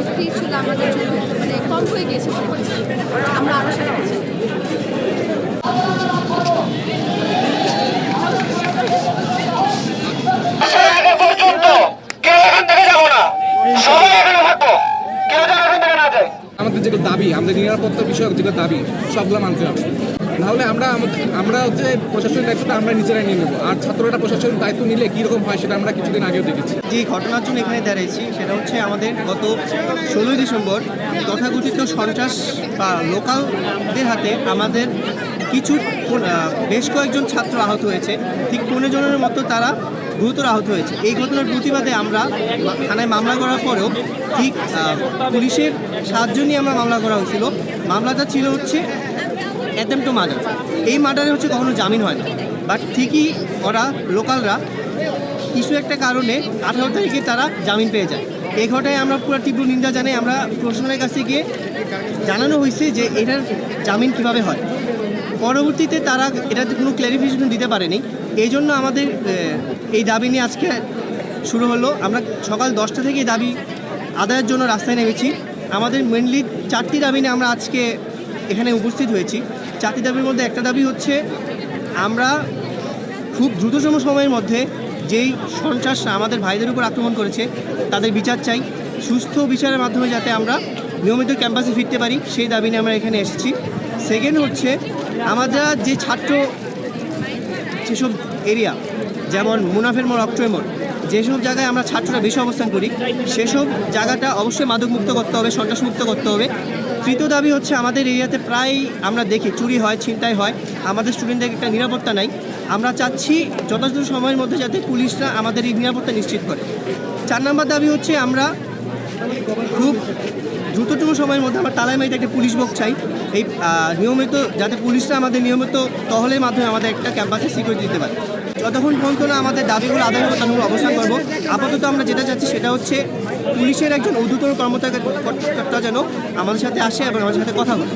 শাস্তি ছিল আমাদের জন্য মানে কম হয়ে গিয়েছে মনে হচ্ছে। আমরা আরও শাস্তি চাই। আমাদের যেগুলো দাবি, আমাদের নিরাপত্তা বিষয়ক যেগুলো দাবি সবগুলো মানতে হবে। নাহলে আমরা হচ্ছে প্রশাসনের দায়িত্বটা আমরা নিজেরাই নিয়ে নেবো। আর ছাত্ররা প্রশাসনের দায়িত্ব নিলে কীরকম হয় সেটা আমরা কিছুদিন আগেও দেখেছি। যে ঘটনার জন্য এখানে দাঁড়িয়েছি সেটা হচ্ছে আমাদের গত 16ই ডিসেম্বর তথাকথিত সন্ত্রাস বা লোকালদের হাতে আমাদের কিছু বেশ কয়েকজন ছাত্র আহত হয়েছে। ঠিক 15 জনের মতো তারা গুরুতর আহত হয়েছে। এই ঘটনার প্রতিবাদে আমরা থানায় মামলা করার পরেও ঠিক পুলিশের সাহায্য নিয়ে আমরা মামলা করা হয়েছিল। মামলাটা ছিল হচ্ছে অ্যাটেম্পট টু মার্ডার। এই মার্ডারে হচ্ছে কখনো জামিন হয় না, বাট ঠিকই ওরা লোকালরা কিছু একটা কারণে 18 তারিখে তারা জামিন পেয়ে যায়। এই ঘটনায় আমরা পুরো তীব্র নিন্দা জানাই। আমরা প্রশাসনের কাছে গিয়ে জানানো হয়েছে যে এটার জামিন কিভাবে হয়। পরবর্তীতে তারা এটাতে কোনো ক্ল্যারিফিকেশন দিতে পারেনি। এই জন্য আমাদের এই দাবি নিয়ে আজকে শুরু হলো। আমরা সকাল 10টা থেকে দাবি আদায়ের জন্য রাস্তায় নেমেছি। আমাদের মেনলি 4টি দাবি নিয়ে আমরা আজকে এখানে উপস্থিত হয়েছি। 4টি দাবির মধ্যে একটা দাবি হচ্ছে আমরা খুব দ্রুততম সময়ের মধ্যে যেই সন্ত্রাসরা আমাদের ভাইদের উপর আক্রমণ করেছে তাদের বিচার চাই। সুস্থ বিচারের মাধ্যমে যাতে আমরা নিয়মিত ক্যাম্পাসে ফিরতে পারি সেই দাবি নিয়ে আমরা এখানে এসেছি। সেকেন্ড হচ্ছে আমরা যে ছাত্র যেসব এরিয়া যেমন মুনাফের মোড়, অক্টোবর মোড়, যেসব জায়গায় আমরা ছাত্ররা বেশি অবস্থান করি সেসব জায়গাটা অবশ্যই মাদকমুক্ত করতে হবে, সন্ত্রাসমুক্ত করতে হবে। তৃতীয় দাবি হচ্ছে আমাদের এরিয়াতে প্রায় আমরা দেখি চুরি হয়, ছিনতাই হয়, আমাদের স্টুডেন্টদের একটা নিরাপত্তা নাই। আমরা চাচ্ছি যথাযথ সময়ের মধ্যে যাতে পুলিশরা আমাদের এই নিরাপত্তা নিশ্চিত করে। 4 নম্বর দাবি হচ্ছে আমরা খুব দ্রুততম সময়ের মধ্যে আমরা তালাইমারিতে একটা পুলিশ বক্স চাই। এই নিয়মিত যাতে পুলিশরা আমাদের নিয়মিত টহলের মাধ্যমে আমাদের একটা ক্যাম্পাসে সিকিউরিটি দিতে পারে। যতক্ষণ পর্যন্ত না আমাদের দাবিগুলো আদায় হবে তখন অবস্থান করবো। আপাতত আমরা যেটা চাচ্ছি সেটা হচ্ছে পুলিশের একজন ঊর্ধ্বতন কর্মকর্তা যেন আমাদের সাথে আসে এবং আমাদের সাথে কথা বলে।